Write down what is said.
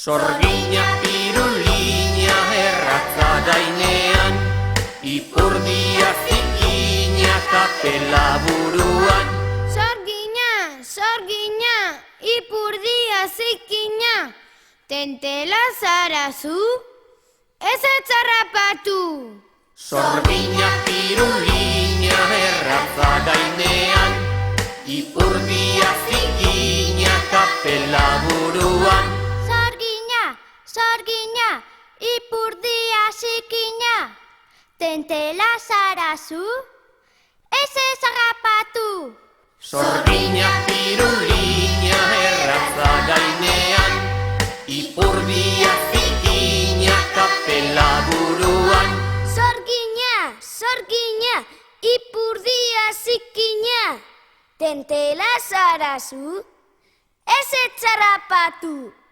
Sorgina, pirulina, erratza gainean, ipurdia zikina, kapela buruan. Sorgina, ipurdia zikina, tentela zarazu, ez harrapatu. Sorgina, pirulina, erratza gainean, ipurdia zikina, kapela buruan. Sorgina, ipurdia zikina, tentela zarazu, ez harrapatu. Sorgina, pirulina, erratza gainean, ipurdia zikina, kapela buruan. Sorgina, ipurdia zikina, tentela zarazu, ez harrapatu.